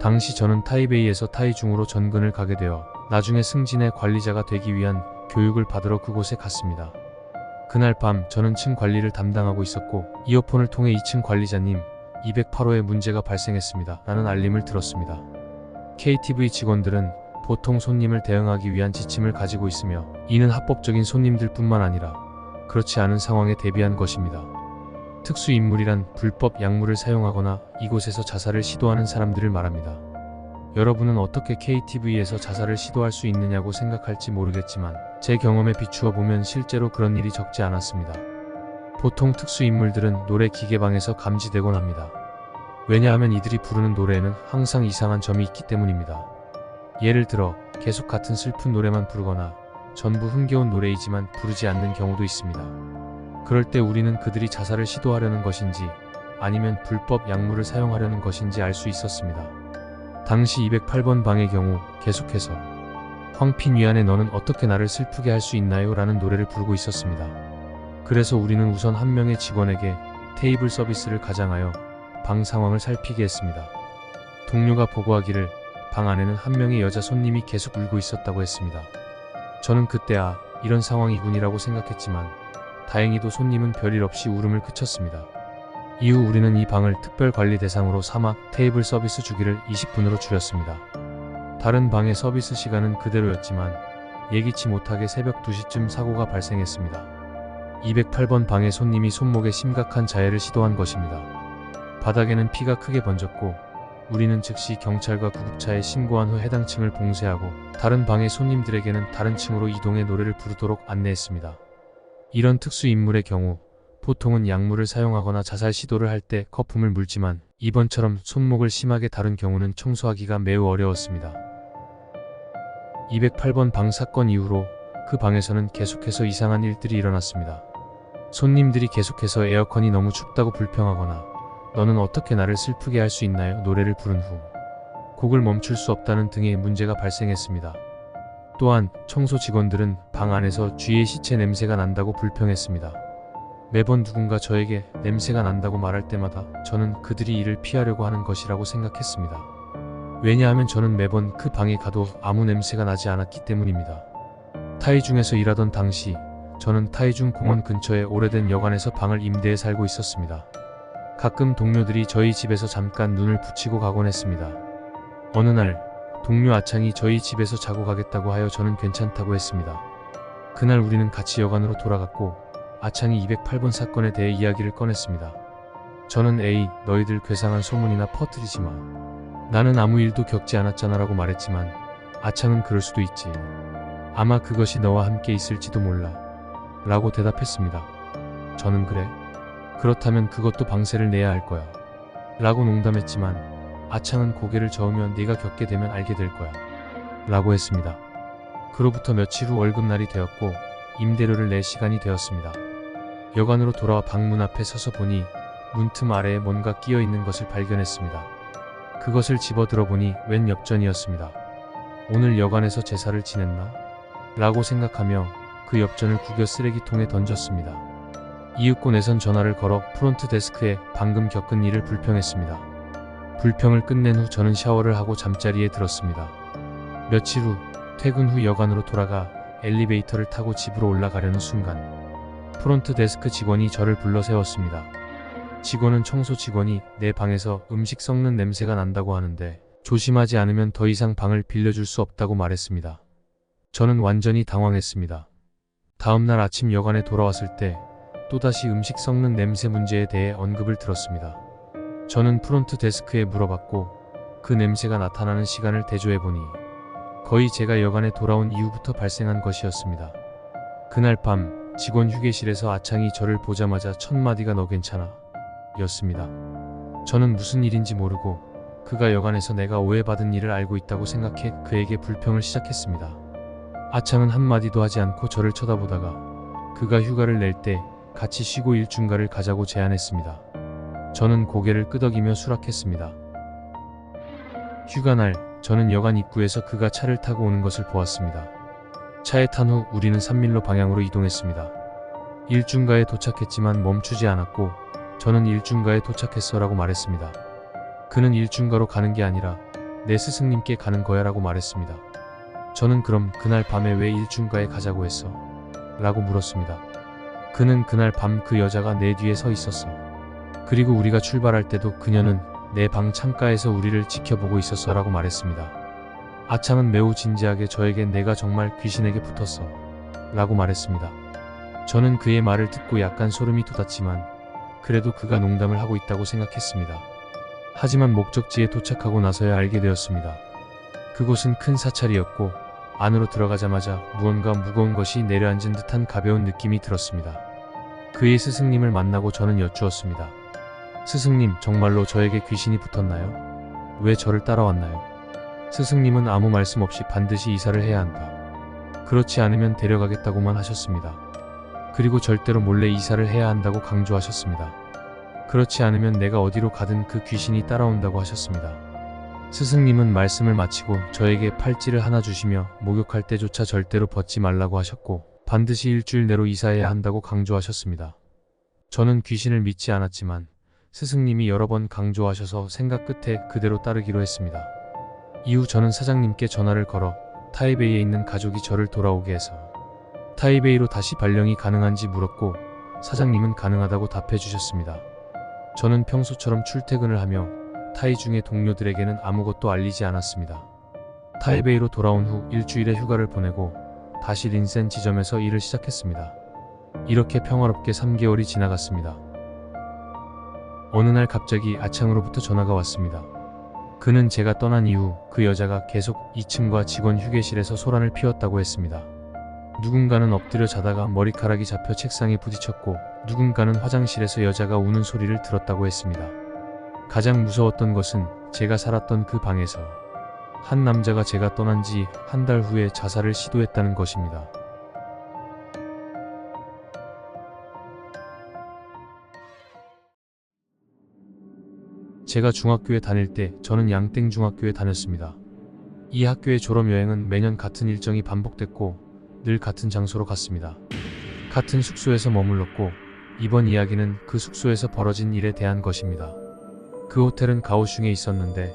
당시 저는 타이베이에서 타이중으로 전근을 가게 되어 나중에 승진의 관리자가 되기 위한 교육을 받으러 그곳에 갔습니다. 그날 밤 저는 층 관리를 담당하고 있었고 이어폰을 통해 2층 관리자님 208호에 문제가 발생했습니다 라는 알림을 들었습니다. KTV 직원들은 보통 손님을 대응하기 위한 지침을 가지고 있으며 이는 합법적인 손님들 뿐만 아니라 그렇지 않은 상황에 대비한 것입니다. 특수인물이란 불법 약물을 사용하거나 이곳에서 자살을 시도하는 사람들을 말합니다. 여러분은 어떻게 KTV에서 자살을 시도할 수 있느냐고 생각할지 모르겠지만 제 경험에 비추어 보면 실제로 그런 일이 적지 않았습니다. 보통 특수인물들은 노래 기계방에서 감지되곤 합니다. 왜냐하면 이들이 부르는 노래에는 항상 이상한 점이 있기 때문입니다. 예를 들어 계속 같은 슬픈 노래만 부르거나 전부 흥겨운 노래이지만 부르지 않는 경우도 있습니다. 그럴 때 우리는 그들이 자살을 시도하려는 것인지 아니면 불법 약물을 사용하려는 것인지 알 수 있었습니다. 당시 208번 방의 경우 계속해서 황핀 위안에 너는 어떻게 나를 슬프게 할 수 있나요? 라는 노래를 부르고 있었습니다. 그래서 우리는 우선 한 명의 직원에게 테이블 서비스를 가장하여 방 상황을 살피게 했습니다. 동료가 보고하기를 방 안에는 한 명의 여자 손님이 계속 울고 있었다고 했습니다. 저는 그때 이런 상황이군이라고 생각했지만 다행히도 손님은 별일 없이 울음을 그쳤습니다. 이후 우리는 이 방을 특별관리 대상으로 삼아 테이블 서비스 주기를 20분으로 줄였습니다. 다른 방의 서비스 시간은 그대로였지만 예기치 못하게 새벽 2시쯤 사고가 발생했습니다. 208번 방의 손님이 손목에 심각한 자해를 시도한 것입니다. 바닥에는 피가 크게 번졌고 우리는 즉시 경찰과 구급차에 신고한 후 해당 층을 봉쇄하고 다른 방의 손님들에게는 다른 층으로 이동해 노래를 부르도록 안내했습니다. 이런 특수인물의 경우 보통은 약물을 사용하거나 자살 시도를 할 때 거품을 물지만 이번처럼 손목을 심하게 다룬 경우는 청소하기가 매우 어려웠습니다. 208번 방 사건 이후로 그 방에서는 계속해서 이상한 일들이 일어났습니다. 손님들이 계속해서 에어컨이 너무 춥다고 불평하거나 너는 어떻게 나를 슬프게 할 수 있나요? 노래를 부른 후 곡을 멈출 수 없다는 등의 문제가 발생했습니다. 또한 청소 직원들은 방 안에서 쥐의 시체 냄새가 난다고 불평했습니다. 매번 누군가 저에게 냄새가 난다고 말할 때마다 저는 그들이 이를 피하려고 하는 것이라고 생각했습니다. 왜냐하면 저는 매번 그 방에 가도 아무 냄새가 나지 않았기 때문입니다. 타이중에서 일하던 당시 저는 타이중 공원 근처의 오래된 여관에서 방을 임대해 살고 있었습니다. 가끔 동료들이 저희 집에서 잠깐 눈을 붙이고 가곤 했습니다. 어느 날 동료 아창이 저희 집에서 자고 가겠다고 하여 저는 괜찮다고 했습니다. 그날 우리는 같이 여관으로 돌아갔고 아창이 208번 사건에 대해 이야기를 꺼냈습니다. 저는 에이 너희들 괴상한 소문이나 퍼뜨리지 마. 나는 아무 일도 겪지 않았잖아 라고 말했지만 아창은 그럴 수도 있지. 아마 그것이 너와 함께 있을지도 몰라 라고 대답했습니다. 저는 그래? 그렇다면 그것도 방세를 내야 할 거야 라고 농담했지만 아창은 고개를 저으며 네가 겪게 되면 알게 될 거야 라고 했습니다. 그로부터 며칠 후 월급날이 되었고 임대료를 낼 시간이 되었습니다. 여관으로 돌아와 방문 앞에 서서 보니 문틈 아래에 뭔가 끼어 있는 것을 발견했습니다. 그것을 집어 들어보니 웬 엽전이었습니다. 오늘 여관에서 제사를 지냈나? 라고 생각하며 그 엽전을 구겨 쓰레기통에 던졌습니다. 이윽고 내선 전화를 걸어 프론트 데스크에 방금 겪은 일을 불평했습니다. 불평을 끝낸 후 저는 샤워를 하고 잠자리에 들었습니다. 며칠 후 퇴근 후 여관으로 돌아가 엘리베이터를 타고 집으로 올라가려는 순간 프론트 데스크 직원이 저를 불러 세웠습니다. 직원은 청소 직원이 내 방에서 음식 썩는 냄새가 난다고 하는데 조심하지 않으면 더 이상 방을 빌려줄 수 없다고 말했습니다. 저는 완전히 당황했습니다. 다음날 아침 여관에 돌아왔을 때 또다시 음식 썩는 냄새 문제에 대해 언급을 들었습니다. 저는 프론트 데스크에 물어봤고 그 냄새가 나타나는 시간을 대조해보니 거의 제가 여관에 돌아온 이후부터 발생한 것이었습니다. 그날 밤 직원 휴게실에서 아창이 저를 보자마자 첫 마디가 너 괜찮아? 였습니다. 저는 무슨 일인지 모르고 그가 여관에서 내가 오해받은 일을 알고 있다고 생각해 그에게 불평을 시작했습니다. 아창은 한마디도 하지 않고 저를 쳐다보다가 그가 휴가를 낼 때 같이 쉬고 일중가를 가자고 제안했습니다. 저는 고개를 끄덕이며 수락했습니다. 휴가날 저는 여관 입구에서 그가 차를 타고 오는 것을 보았습니다. 차에 탄 후 우리는 산밀로 방향으로 이동했습니다. 일중가에 도착했지만 멈추지 않았고 저는 일중가에 도착했어 라고 말했습니다. 그는 일중가로 가는 게 아니라 내 스승님께 가는 거야 라고 말했습니다. 저는 그럼 그날 밤에 왜 일중가에 가자고 했어? 라고 물었습니다. 그는 그날 밤 그 여자가 내 뒤에 서 있었어. 그리고 우리가 출발할 때도 그녀는 내 방 창가에서 우리를 지켜보고 있었어 라고 말했습니다. 아창은 매우 진지하게 저에게 내가 정말 귀신에게 붙었어 라고 말했습니다. 저는 그의 말을 듣고 약간 소름이 돋았지만 그래도 그가 농담을 하고 있다고 생각했습니다. 하지만 목적지에 도착하고 나서야 알게 되었습니다. 그곳은 큰 사찰이었고 안으로 들어가자마자 무언가 무거운 것이 내려앉은 듯한 가벼운 느낌이 들었습니다. 그의 스승님을 만나고 저는 여쭈었습니다. 스승님, 정말로 저에게 귀신이 붙었나요? 왜 저를 따라왔나요? 스승님은 아무 말씀 없이 반드시 이사를 해야 한다. 그렇지 않으면 데려가겠다고만 하셨습니다. 그리고 절대로 몰래 이사를 해야 한다고 강조하셨습니다. 그렇지 않으면 내가 어디로 가든 그 귀신이 따라온다고 하셨습니다. 스승님은 말씀을 마치고 저에게 팔찌를 하나 주시며 목욕할 때조차 절대로 벗지 말라고 하셨고 반드시 일주일 내로 이사해야 한다고 강조하셨습니다. 저는 귀신을 믿지 않았지만 스승님이 여러 번 강조하셔서 생각 끝에 그대로 따르기로 했습니다. 이후 저는 사장님께 전화를 걸어 타이베이에 있는 가족이 저를 돌아오게 해서 타이베이로 다시 발령이 가능한지 물었고 사장님은 가능하다고 답해 주셨습니다. 저는 평소처럼 출퇴근을 하며 타이중의 동료들에게는 아무것도 알리지 않았습니다. 타이베이로 돌아온 후 일주일의 휴가를 보내고 다시 린센 지점에서 일을 시작했습니다. 이렇게 평화롭게 3개월이 지나갔습니다. 어느 날 갑자기 아창으로부터 전화가 왔습니다. 그는 제가 떠난 이후 그 여자가 계속 2층과 직원 휴게실에서 소란을 피웠다고 했습니다. 누군가는 엎드려 자다가 머리카락이 잡혀 책상에 부딪혔고 누군가는 화장실에서 여자가 우는 소리를 들었다고 했습니다. 가장 무서웠던 것은 제가 살았던 그 방에서 한 남자가 제가 떠난 지 한 달 후에 자살을 시도했다는 것입니다. 제가 중학교에 다닐 때 저는 양땡중학교에 다녔습니다. 이 학교의 졸업여행은 매년 같은 일정이 반복됐고 늘 같은 장소로 갔습니다. 같은 숙소에서 머물렀고 이번 이야기는 그 숙소에서 벌어진 일에 대한 것입니다. 그 호텔은 가오슝에 있었는데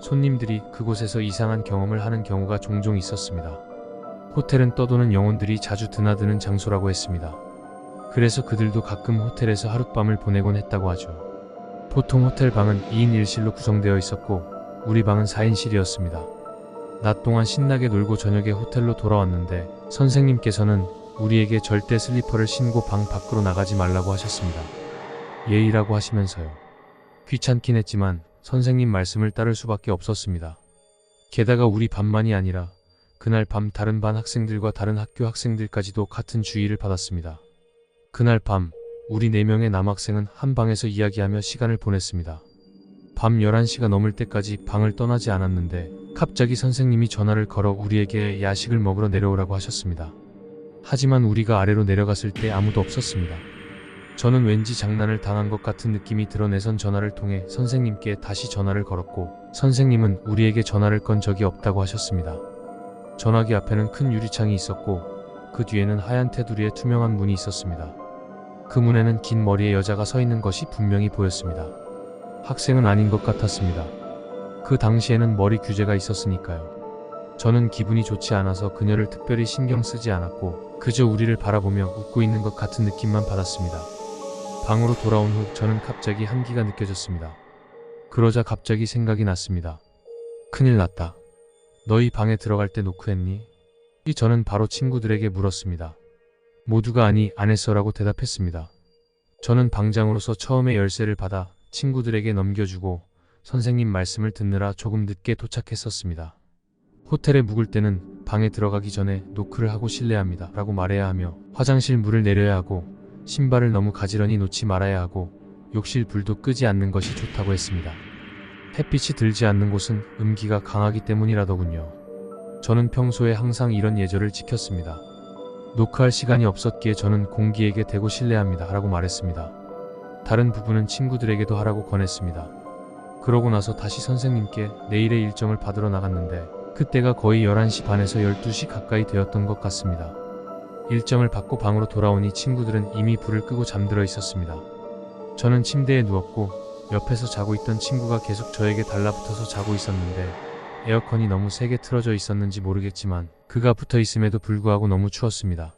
손님들이 그곳에서 이상한 경험을 하는 경우가 종종 있었습니다. 호텔은 떠도는 영혼들이 자주 드나드는 장소라고 했습니다. 그래서 그들도 가끔 호텔에서 하룻밤을 보내곤 했다고 하죠. 보통 호텔 방은 2인 1실로 구성되어 있었고 우리 방은 4인실이었습니다. 낮 동안 신나게 놀고 저녁에 호텔로 돌아왔는데 선생님께서는 우리에게 절대 슬리퍼를 신고 방 밖으로 나가지 말라고 하셨습니다. 예의라고 하시면서요. 귀찮긴 했지만 선생님 말씀을 따를 수밖에 없었습니다. 게다가 우리 반만이 아니라 그날 밤 다른 반 학생들과 다른 학교 학생들까지도 같은 주의를 받았습니다. 그날 밤 우리 4명의 남학생은 한 방에서 이야기하며 시간을 보냈습니다. 밤 11시가 넘을 때까지 방을 떠나지 않았는데 갑자기 선생님이 전화를 걸어 우리에게 야식을 먹으러 내려오라고 하셨습니다. 하지만 우리가 아래로 내려갔을 때 아무도 없었습니다. 저는 왠지 장난을 당한 것 같은 느낌이 들어 내선 전화를 통해 선생님께 다시 전화를 걸었고 선생님은 우리에게 전화를 건 적이 없다고 하셨습니다. 전화기 앞에는 큰 유리창이 있었고 그 뒤에는 하얀 테두리에 투명한 문이 있었습니다. 그 문에는 긴 머리의 여자가 서 있는 것이 분명히 보였습니다. 학생은 아닌 것 같았습니다. 그 당시에는 머리 규제가 있었으니까요. 저는 기분이 좋지 않아서 그녀를 특별히 신경 쓰지 않았고 그저 우리를 바라보며 웃고 있는 것 같은 느낌만 받았습니다. 방으로 돌아온 후 저는 갑자기 한기가 느껴졌습니다. 그러자 갑자기 생각이 났습니다. 큰일 났다. 너희 방에 들어갈 때 노크했니? 저는 바로 친구들에게 물었습니다. 모두가 아니, 안 했어라고 대답했습니다. 저는 방장으로서 처음에 열쇠를 받아 친구들에게 넘겨주고 선생님 말씀을 듣느라 조금 늦게 도착했었습니다. 호텔에 묵을 때는 방에 들어가기 전에 노크를 하고 실례합니다 라고 말해야 하며 화장실 문을 내려야 하고 신발을 너무 가지런히 놓지 말아야 하고 욕실 불도 끄지 않는 것이 좋다고 했습니다. 햇빛이 들지 않는 곳은 음기가 강하기 때문이라더군요. 저는 평소에 항상 이런 예절을 지켰습니다. 노크할 시간이 없었기에 저는 공기에게 대고 실례합니다 라고 말했습니다. 다른 부부는 친구들에게도 하라고 권했습니다. 그러고 나서 다시 선생님께 내일의 일정을 받으러 나갔는데 그때가 거의 11시 반에서 12시 가까이 되었던 것 같습니다. 일정을 받고 방으로 돌아오니 친구들은 이미 불을 끄고 잠들어 있었습니다. 저는 침대에 누웠고 옆에서 자고 있던 친구가 계속 저에게 달라붙어서 자고 있었는데 에어컨이 너무 세게 틀어져 있었는지 모르겠지만 그가 붙어 있음에도 불구하고 너무 추웠습니다.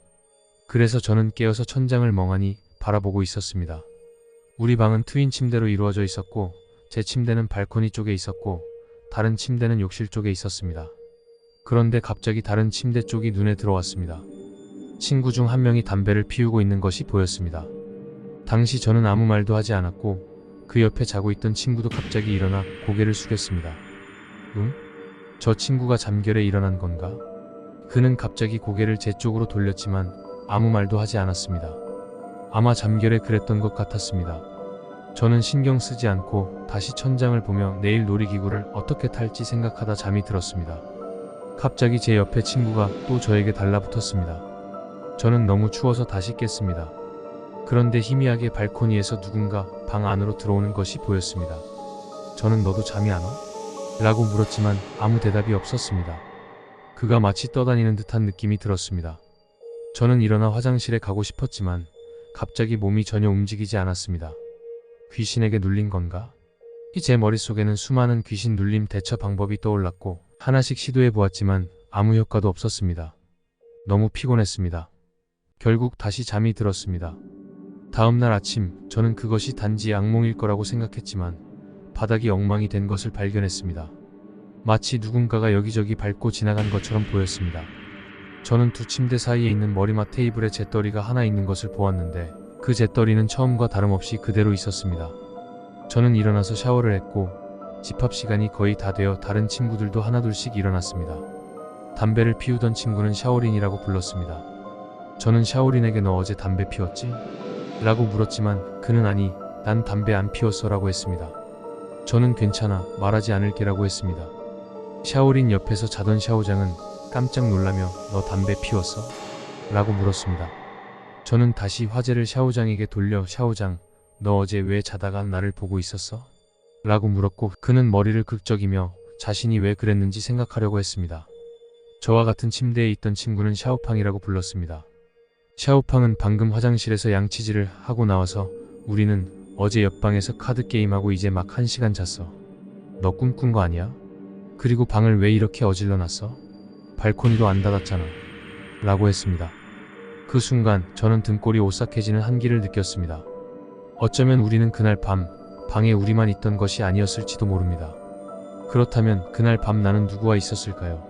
그래서 저는 깨어서 천장을 멍하니 바라보고 있었습니다. 우리 방은 트윈 침대로 이루어져 있었고 제 침대는 발코니 쪽에 있었고 다른 침대는 욕실 쪽에 있었습니다. 그런데 갑자기 다른 침대 쪽이 눈에 들어왔습니다. 친구 중 한 명이 담배를 피우고 있는 것이 보였습니다. 당시 저는 아무 말도 하지 않았고 그 옆에 자고 있던 친구도 갑자기 일어나 고개를 숙였습니다. 응? 저 친구가 잠결에 일어난 건가? 그는 갑자기 고개를 제 쪽으로 돌렸지만 아무 말도 하지 않았습니다. 아마 잠결에 그랬던 것 같았습니다. 저는 신경 쓰지 않고 다시 천장을 보며 내일 놀이기구를 어떻게 탈지 생각하다 잠이 들었습니다. 갑자기 제 옆에 친구가 또 저에게 달라붙었습니다. 저는 너무 추워서 다시 깼습니다. 그런데 희미하게 발코니에서 누군가 방 안으로 들어오는 것이 보였습니다. 저는 너도 잠이 안 와? 라고 물었지만 아무 대답이 없었습니다. 그가 마치 떠다니는 듯한 느낌이 들었습니다. 저는 일어나 화장실에 가고 싶었지만 갑자기 몸이 전혀 움직이지 않았습니다. 귀신에게 눌린 건가? 제 머릿속에는 수많은 귀신 눌림 대처 방법이 떠올랐고 하나씩 시도해 보았지만 아무 효과도 없었습니다. 너무 피곤했습니다. 결국 다시 잠이 들었습니다. 다음날 아침 저는 그것이 단지 악몽일 거라고 생각했지만 바닥이 엉망이 된 것을 발견했습니다. 마치 누군가가 여기저기 밟고 지나간 것처럼 보였습니다. 저는 두 침대 사이에 있는 머리맡 테이블에 잿더리가 하나 있는 것을 보았는데 그 잿더리는 처음과 다름없이 그대로 있었습니다. 저는 일어나서 샤워를 했고 집합 시간이 거의 다 되어 다른 친구들도 하나둘씩 일어났습니다. 담배를 피우던 친구는 샤오린이라고 불렀습니다. 저는 샤오린에게 너 어제 담배 피웠지? 라고 물었지만 그는 아니, 난 담배 안 피웠어 라고 했습니다. 저는 괜찮아, 말하지 않을게 라고 했습니다. 샤오린 옆에서 자던 샤오장은 깜짝 놀라며 너 담배 피웠어? 라고 물었습니다. 저는 다시 화제를 샤오장에게 돌려 샤오장, 너 어제 왜 자다가 나를 보고 있었어? 라고 물었고 그는 머리를 극적이며 자신이 왜 그랬는지 생각하려고 했습니다. 저와 같은 침대에 있던 친구는 샤오팡이라고 불렀습니다. 샤오팡은 방금 화장실에서 양치질을 하고 나와서 우리는 어제 옆방에서 카드게임하고 이제 막 1시간 잤어. 너 꿈꾼 거 아니야? 그리고 방을 왜 이렇게 어질러 놨어? 발코니도 안 닫았잖아. 라고 했습니다. 그 순간 저는 등골이 오싹해지는 한기를 느꼈습니다. 어쩌면 우리는 그날 밤 방에 우리만 있던 것이 아니었을지도 모릅니다. 그렇다면 그날 밤 나는 누구와 있었을까요?